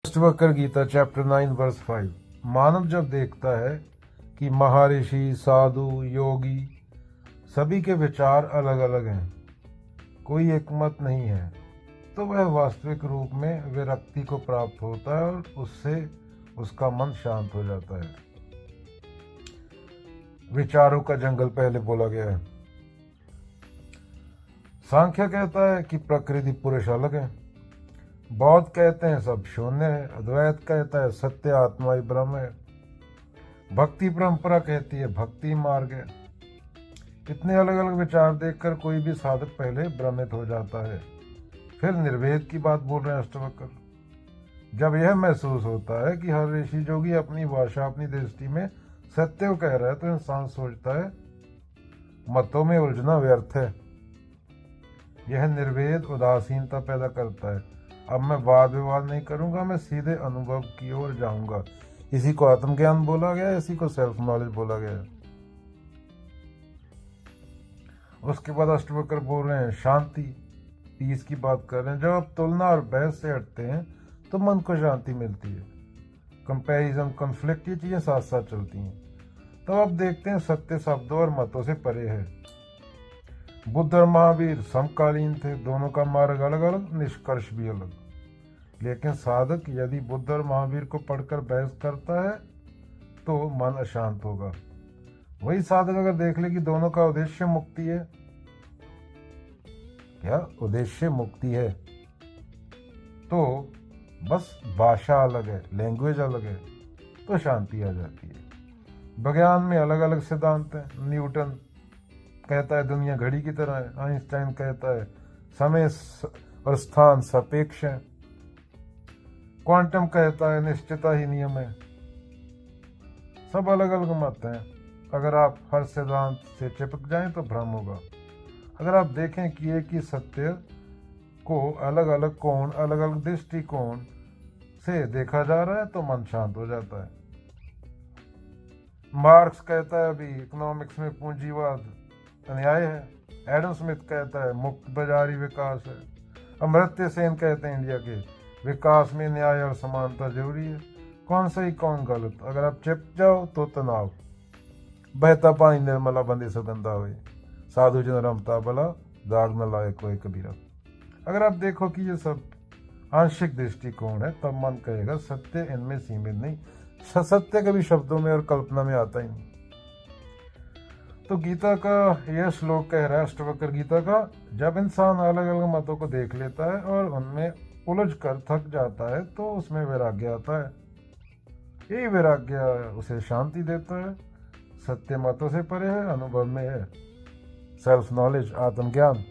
Ashtavakra Gita chapter 9 verse 5। मानव जब देखता है कि महर्षि, साधु, योगी सभी के विचार अलग अलग हैं, कोई एक मत नहीं है, तो वह वास्तविक रूप में विरक्ति को प्राप्त होता है और उससे उसका मन शांत हो जाता है। विचारों का जंगल पहले बोला गया है। सांख्य कहता है कि प्रकृति पुरुष अलग है, बौद्ध कहते हैं सब शून्य है, अद्वैत कहता है सत्य आत्मा ही ब्रह्म है, भक्ति परंपरा कहती है भक्ति मार्ग है। इतने अलग अलग विचार देखकर कोई भी साधक पहले भ्रमित हो जाता है। फिर निर्वेद की बात बोल रहे हैं अष्टवक्र। जब यह महसूस होता है कि हर ऋषि जोगी अपनी भाषा, अपनी दृष्टि में सत्य को कह रहा है, तो इंसान सोचता है मतों में उलझना व्यर्थ है। यह निर्वेद उदासीनता पैदा करता है। अब मैं वाद विवाद नहीं करूंगा, मैं सीधे अनुभव की ओर जाऊंगा। इसी को आत्मज्ञान बोला गया है, इसी को सेल्फ नॉलेज बोला गया है। उसके बाद अष्टवक्र बोल रहे हैं शांति, पीस की बात कर रहे हैं। जब आप तुलना और बहस से हटते हैं तो मन को शांति मिलती है। कंपैरिजन, कॉन्फ्लिक्ट, ये चीजें साथ साथ चलती हैं। तब आप देखते हैं सत्य शब्दों और मतों से परे है। बुद्ध और महावीर समकालीन थे, दोनों का मार्ग अलग अलग, निष्कर्ष भी अलग। लेकिन साधक यदि बुद्ध और महावीर को पढ़कर बहस करता है तो मन अशांत होगा। वही साधक अगर देख ले कि दोनों का उद्देश्य मुक्ति है, क्या उद्देश्य मुक्ति है, तो बस भाषा अलग है, लैंग्वेज अलग है, तो शांति आ जाती है। विज्ञान में अलग अलग सिद्धांत हैं। न्यूटन कहता है दुनिया घड़ी की तरह है, आइंस्टाइन कहता है समय और स्थान सापेक्ष है, क्वांटम कहता है निश्चितता ही नियम है। सब अलग अलग मत हैं। अगर आप हर सिद्धांत से चिपक जाएं तो भ्रम होगा। अगर आप देखें कि एक ही सत्य को अलग अलग कोण, अलग अलग दृष्टिकोण से देखा जा रहा है तो मन शांत हो जाता है। मार्क्स कहता है अभी इकोनॉमिक्स में पूंजीवाद अन्याय है, एडम स्मिथ कहता है मुक्त बाजारी विकास है, अमर्त्य सेन कहते हैं इंडिया के विकास में न्याय और समानता जरूरी है। कौन सही कौन गलत, अगर आप चिप जाओ तो तनाव। बहता पानी निर्मला बंदे सुगंधा हुए, साधु जन रमता भला, दाग न लाए कोई कबीरा। अगर आप देखो कि ये सब आंशिक दृष्टिकोण है, तब मन कहेगा सत्य इनमें सीमित नहीं। सत्य कभी शब्दों में और कल्पना में आता ही नहीं। तो गीता का यह श्लोक कह रहा है, अष्टवक्र गीता का, जब इंसान अलग अलग मतों को देख लेता है और उनमें उलझ कर थक जाता है तो उसमें वैराग्य आता है। यही वैराग्य उसे शांति देता है। सत्य मतों से परे है, अनुभव में है। सेल्फ नॉलेज, आत्मज्ञान।